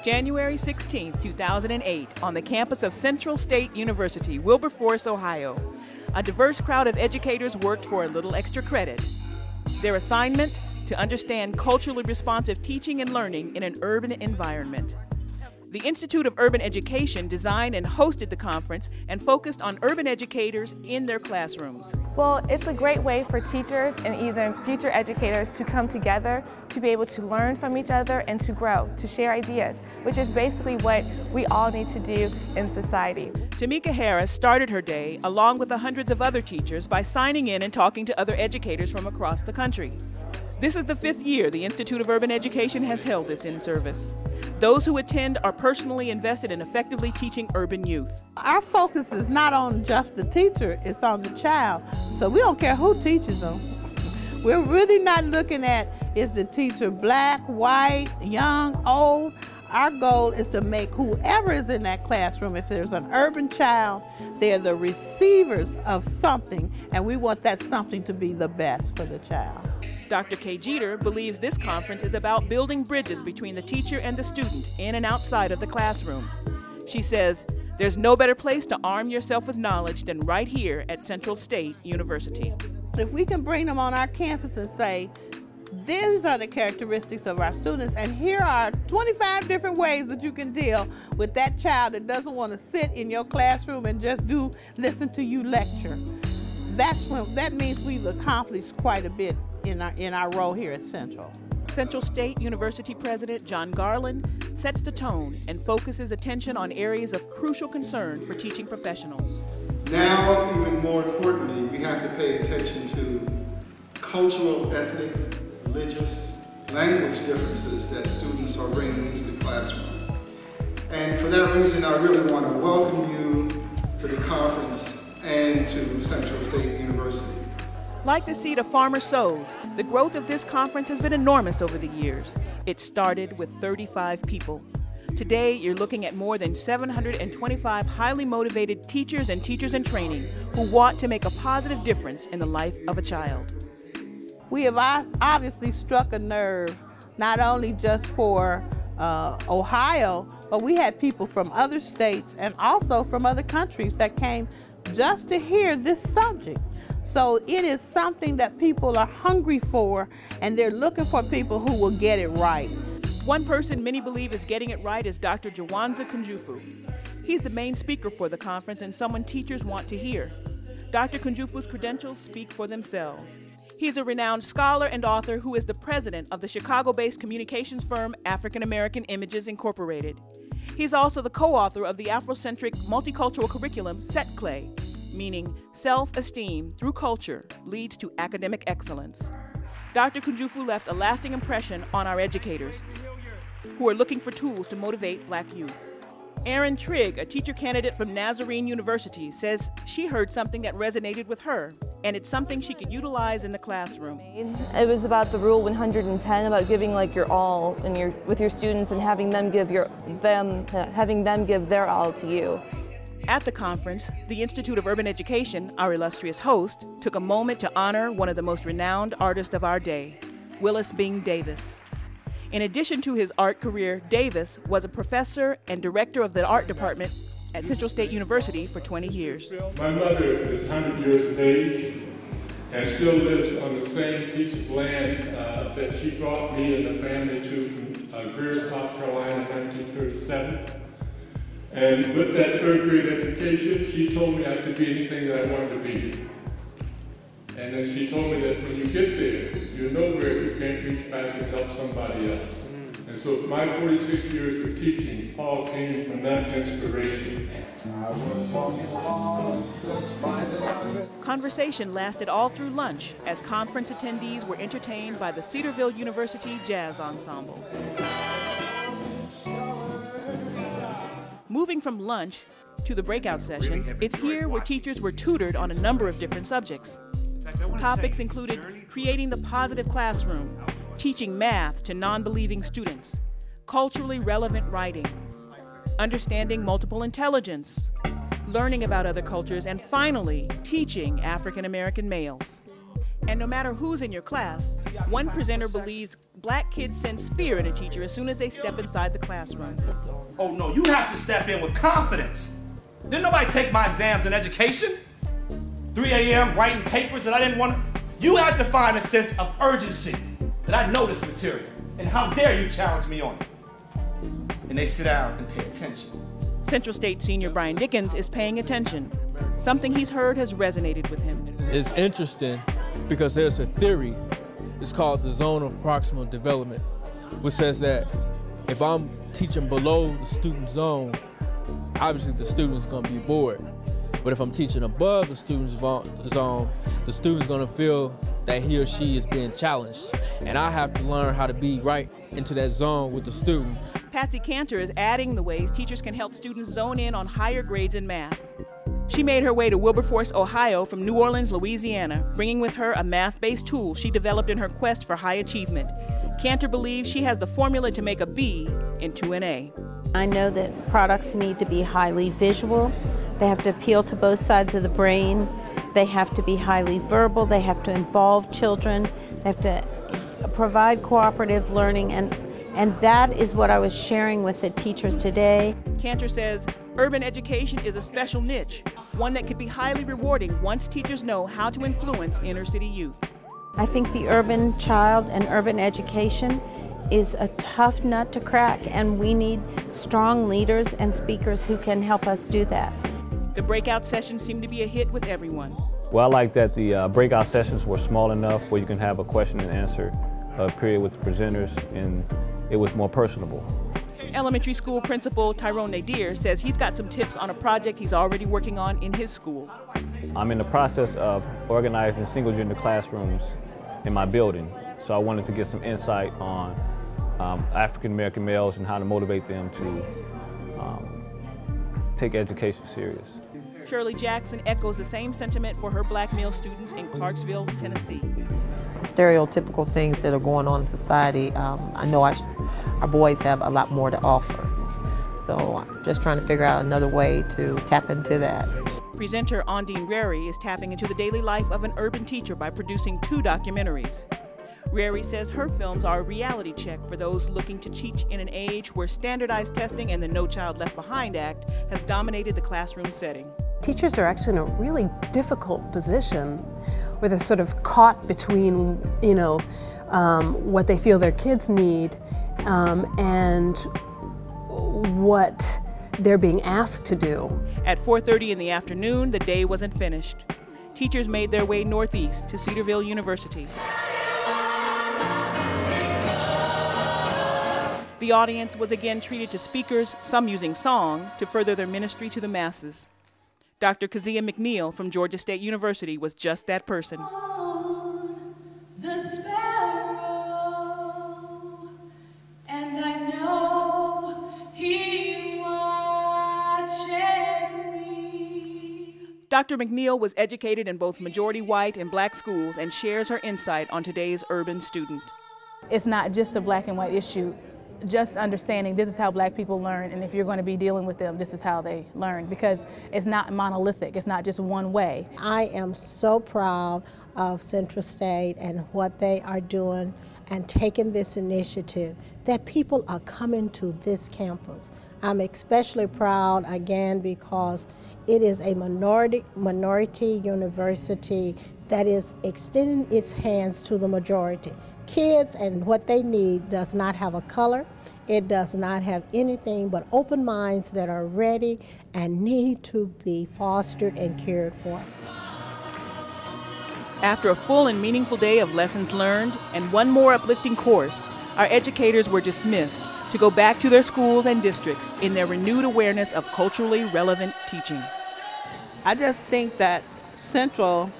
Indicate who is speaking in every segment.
Speaker 1: January 16, 2008, on the campus of Central State University, Wilberforce, Ohio. A diverse crowd of educators worked for a little extra credit. Their assignment? To understand culturally responsive teaching and learning in an urban environment. The Institute of Urban Education designed and hosted the conference and focused on urban educators in their classrooms.
Speaker 2: Well, it's a great way for teachers and even future educators to come together to be able to learn from each other and to grow, to share ideas, which is basically what we all need to do in society.
Speaker 1: Tamika Harris started her day, along with the hundreds of other teachers, by signing in and talking to other educators from across the country. This is the 5th year the Institute of Urban Education has held this in-service. Those who attend are personally invested in effectively teaching urban youth.
Speaker 3: Our focus is not on just the teacher, it's on the child. So we don't care who teaches them. We're really not looking at, is the teacher black, white, young, old? Our goal is to make whoever is in that classroom, if there's an urban child, they're the receivers of something, and we want that something to be the best for the child.
Speaker 1: Dr. Kay Jeter believes this conference is about building bridges between the teacher and the student in and outside of the classroom. She says, there's no better place to arm yourself with knowledge than right here at Central State University.
Speaker 3: If we can bring them on our campus and say, these are the characteristics of our students, and here are 25 different ways that you can deal with that child that doesn't want to sit in your classroom and just listen to you lecture. That means we've accomplished quite a bit in our role here at Central.
Speaker 1: Central State University President John Garland sets the tone and focuses attention on areas of crucial concern for teaching professionals.
Speaker 4: Now, even more importantly, we have to pay attention to cultural, ethnic, religious, language differences that students are bringing into the classroom. And for that reason, I really want to welcome you to the conference and to Central State University.
Speaker 1: Like the seed a farmer sows, the growth of this conference has been enormous over the years. It started with 35 people. Today, you're looking at more than 725 highly motivated teachers and teachers in training who want to make a positive difference in the life of a child.
Speaker 3: We have obviously struck a nerve, not only just for Ohio, but we had people from other states and also from other countries that came just to hear this subject. So it is something that people are hungry for, and they're looking for people who will get it right.
Speaker 1: One person many believe is getting it right is Dr. Jawanza Kunjufu. He's the main speaker for the conference and someone teachers want to hear. Dr. Kunjufu's credentials speak for themselves. He's a renowned scholar and author who is the president of the Chicago-based communications firm African American Images Incorporated. He's also the co-author of the Afrocentric multicultural curriculum SETCLAY, meaning self-esteem through culture leads to academic excellence. Dr. Kunjufu left a lasting impression on our educators who are looking for tools to motivate black youth. Erin Trigg, a teacher candidate from Nazarene University, says she heard something that resonated with her, and it's something she could utilize in the classroom.
Speaker 5: It was about the Rule 110, about giving like your all with your students and having them give their all to you.
Speaker 1: At the conference, the Institute of Urban Education, our illustrious host, took a moment to honor one of the most renowned artists of our day, Willis Bing Davis. In addition to his art career, Davis was a professor and director of the art department at Central State University for 20 years.
Speaker 6: My mother is 100 years of age and still lives on the same piece of land that she brought me and the family to from Greer, South Carolina in 1937. And with that 3rd grade education, she told me I could be anything that I wanted to be. And then she told me that when you get there, you'll know where you can't reach back and help somebody else. And so my 46 years of teaching all came from that inspiration.
Speaker 1: Conversation lasted all through lunch as conference attendees were entertained by the Cedarville University Jazz Ensemble. Moving from lunch to the breakout sessions, it's here where teachers were tutored on a number of different subjects. Topics included creating the positive classroom, teaching math to non-believing students, culturally relevant writing, understanding multiple intelligence, learning about other cultures, and finally, teaching African American males. And no matter who's in your class, one presenter believes black kids sense fear in a teacher as soon as they step inside the classroom.
Speaker 7: Oh no, you have to step in with confidence. Didn't nobody take my exams in education? 3 a.m. writing papers that I didn't want to. You have to find a sense of urgency that I know this material, and how dare you challenge me on it. And they sit down and pay attention.
Speaker 1: Central State senior Brian Dickens is paying attention. Something he's heard has resonated with him.
Speaker 8: It's interesting because there's a theory, it's called the zone of proximal development, which says that if I'm teaching below the student zone, obviously the student's gonna be bored. But if I'm teaching above the student's zone, the student's gonna feel that he or she is being challenged. And I have to learn how to be right into that zone with the student.
Speaker 1: Patsy Cantor is adding the ways teachers can help students zone in on higher grades in math. She made her way to Wilberforce, Ohio from New Orleans, Louisiana, bringing with her a math-based tool she developed in her quest for high achievement. Cantor believes she has the formula to make a B into an A.
Speaker 9: I know that products need to be highly visual. They have to appeal to both sides of the brain. They have to be highly verbal. They have to involve children. They have to provide cooperative learning, and that is what I was sharing with the teachers today.
Speaker 1: Cantor says urban education is a special niche, one that could be highly rewarding once teachers know how to influence inner city youth.
Speaker 9: I think the urban child and urban education is a tough nut to crack, and we need strong leaders and speakers who can help us do that.
Speaker 1: The breakout sessions seem to be a hit with everyone.
Speaker 10: Well, I like that the breakout sessions were small enough where you can have a question and answer period with the presenters, and it was more personable.
Speaker 1: Elementary school principal Tyrone Nadir says he's got some tips on a project he's already working on in his school.
Speaker 10: I'm in the process of organizing single-gender classrooms in my building, so I wanted to get some insight on African-American males and how to motivate them to take education serious.
Speaker 1: Shirley Jackson echoes the same sentiment for her black male students in Clarksville, Tennessee.
Speaker 11: The stereotypical things that are going on in society, I know our boys have a lot more to offer. So I'm just trying to figure out another way to tap into that.
Speaker 1: Presenter Ondine Rary is tapping into the daily life of an urban teacher by producing 2 documentaries. Rary says her films are a reality check for those looking to teach in an age where standardized testing and the No Child Left Behind Act has dominated the classroom setting.
Speaker 12: Teachers are actually in a really difficult position where they're sort of caught between, what they feel their kids need and what they're being asked to do.
Speaker 1: At 4:30 in the afternoon, the day wasn't finished. Teachers made their way northeast to Cedarville University. The audience was again treated to speakers, some using song, to further their ministry to the masses. Dr. Kezia McNeil from Georgia State University was just that person.
Speaker 13: The sparrow, and I know he watches me.
Speaker 1: Dr. McNeil was educated in both majority white and black schools and shares her insight on today's urban student.
Speaker 14: It's not just a black and white issue. Just understanding this is how black people learn, and if you're going to be dealing with them, this is how they learn, because it's not monolithic. It's not just one way.
Speaker 15: I am so proud of Central State and what they are doing and taking this initiative, that people are coming to this campus. I'm especially proud, again, because it is a minority university that is extending its hands to the majority. Kids and what they need does not have a color. It does not have anything but open minds that are ready and need to be fostered and cared for.
Speaker 1: After a full and meaningful day of lessons learned and one more uplifting course, our educators were dismissed to go back to their schools and districts in their renewed awareness of culturally relevant teaching.
Speaker 3: I just think that Central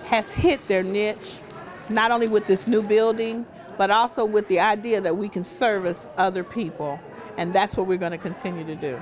Speaker 3: has hit their niche, not only with this new building, but also with the idea that we can service other people. And that's what we're going to continue to do.